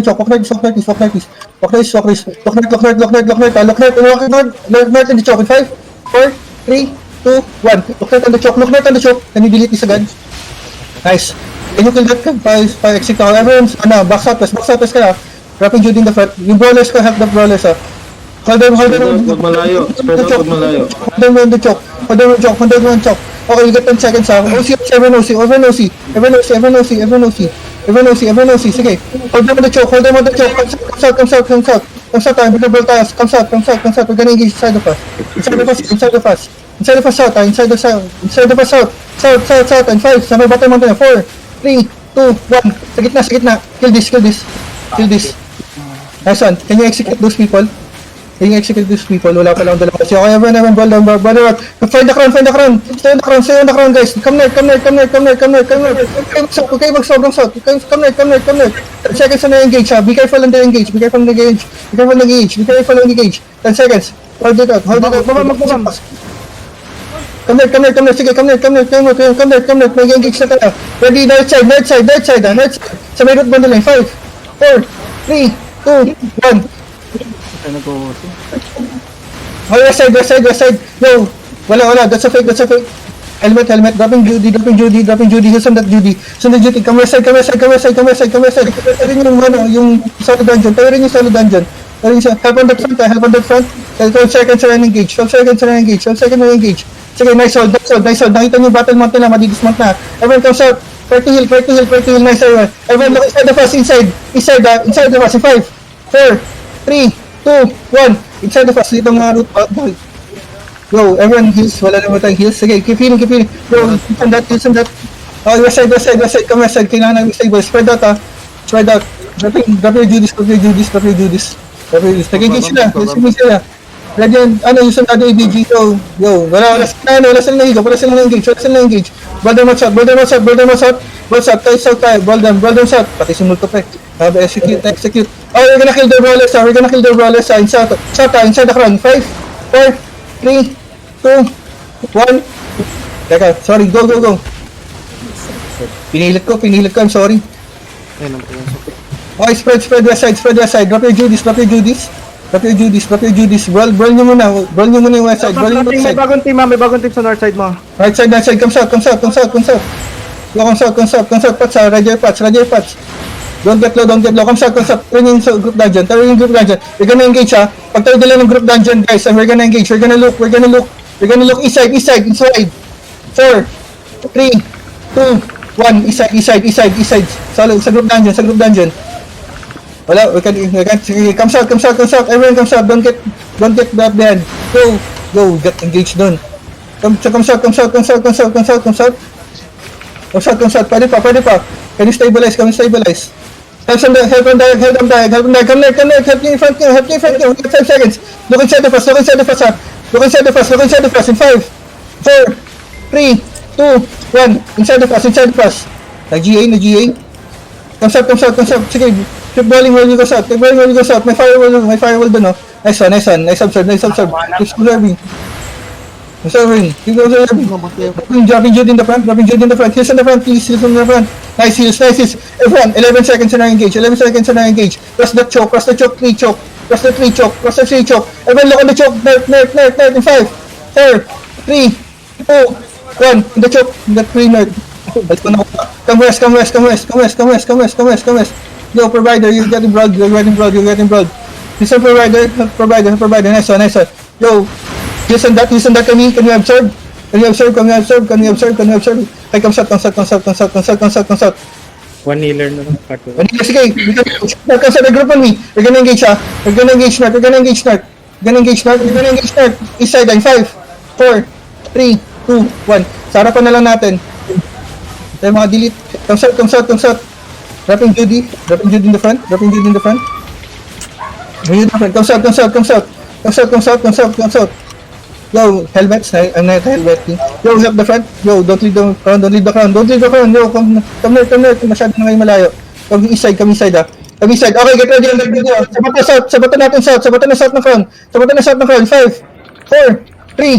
chop, walk north, walk north, walk north, walk north, walk north, walk north, walk north, walk north, walk north, walk north in the chop in 5, 4, 3, 2, 1. Look north on the chop, look north on the chop. Can you delete this agad? Nice. Can you kill that? Pa-exit ako. Everyone's, back southwest ka na. Dropping Judy in the front. Yung brawlers ka, help the brawlers, Hold them. Spread out malayo. Hold them on the chop. Hold them on chop. Okay, you get 10 seconds, Everyone OC. Sige. Hold them on the chop. Come south. Come south, tayo. Bigla tayo. Come south. We're gonna engage inside of us. Inside of us, south, inside of us, south, and 5. Sa may bottom mountain, 4, 3, 2, 1. Sa gitna. Kill this. Nice one. Can you execute those people? Wala pa lang dalawa. Kasi okay, everyone, ball down. Find the crown. Stay on the crown, guys. Come north. Okay, sobrang south. Come north. 10 seconds na engage, Be careful on the engage. 10 seconds. Hold it out. Magbabam. Come north. Sige, come north. May engage na tayo. Ready, north side. Sa may root bundle line. 5, 4, 3, 2, 1. West side. No. Wala. That's a fake. Helmet. Dropping Judy. Here's on that Judy. Come west side. Yung solo dungeon. Tayo rin yung solo dungeon. Help on that front. 12 seconds na engage. 12 seconds na engage. Sige, nice hold. Nakita niyo yung battle mount nila. Madidismount na. Everyone comes out. Try to heal. Nice everyone. Everyone look inside of us. Inside of us. 5, 4, 3, 2, 1. Inside of us. Itong root ball. Go, everyone heals. Wala naman tayong heals. Sige, keep healing. Go, use on that. Oh, west side. Come west side. Kailangan namin stable. Spread out. Drop your Judas. Nag-engage sila. Ready yan. Use on that ABG. Go. Wala sila na engage. Ball them out. Ball south tayo. Ball them south. Pati si Multo pa execute. Oh, we're gonna kill the brawlers, Inside the crown. 5, 4, 3, 2, 1. Teka, sorry. Go. Pinilit ko. I'm sorry. Okay, spread west side. Drop your Judis. Brawl nyo muna yung west side. May bagong team sa north side mo. Right side. Come south. Go, come south. Patch. Don't get low. Come south. Turn yung group dungeon. We're gonna engage, Pag tayo dala ng group dungeon, guys, and we're gonna engage. We're gonna look east side. 4, 3, 2, 1. East side. Solid, sa group dungeon. Wala, we can come south. Everyone come south. Don't get that behind. Go. Get engaged doon. Come south. Pwede pa. Can you stabilize? Help them die. Come there. Help me in front. We got 5 seconds. Look inside of us. Look inside of us in 5, 4, 3, 2, 1. Inside of us. Nag-GA. Come south. Sige. Keep balling while you go south. May firewall doon, Nice one. Nice observe. Keep observing. Keep observing. Dropping Judy in the front. Heals in the front, please. Nice heals. Everyone, 11 seconds na engage. Cross the choke. 3 choke. Everyone look on the choke. Nerf. In 5, 4, 3, 2, 1. In the choke. That 3 nerf. Come west. Yo, provider, you're getting broad. Listen, provider. Nice one. Yo, use on that. Can you absorb? Can you absorb? Hey, come south. One healer na lang. Sige, come south, group on me. We're gonna engage, We're gonna engage north. East side, 5, 4, 3, 2, 1. Sa harapan na lang natin. Tayo mga delete. Come south. Dropping Judy in the front. Come south. Yo, helmets. I'm not helmeting. Yo, help the front. Yo, don't leave the crown. Yo, come north. Masyado na kayo malayo. Come east side, Okay, get ready. Sabata natin south. Sabata na south ng crown. 5, 4, 3,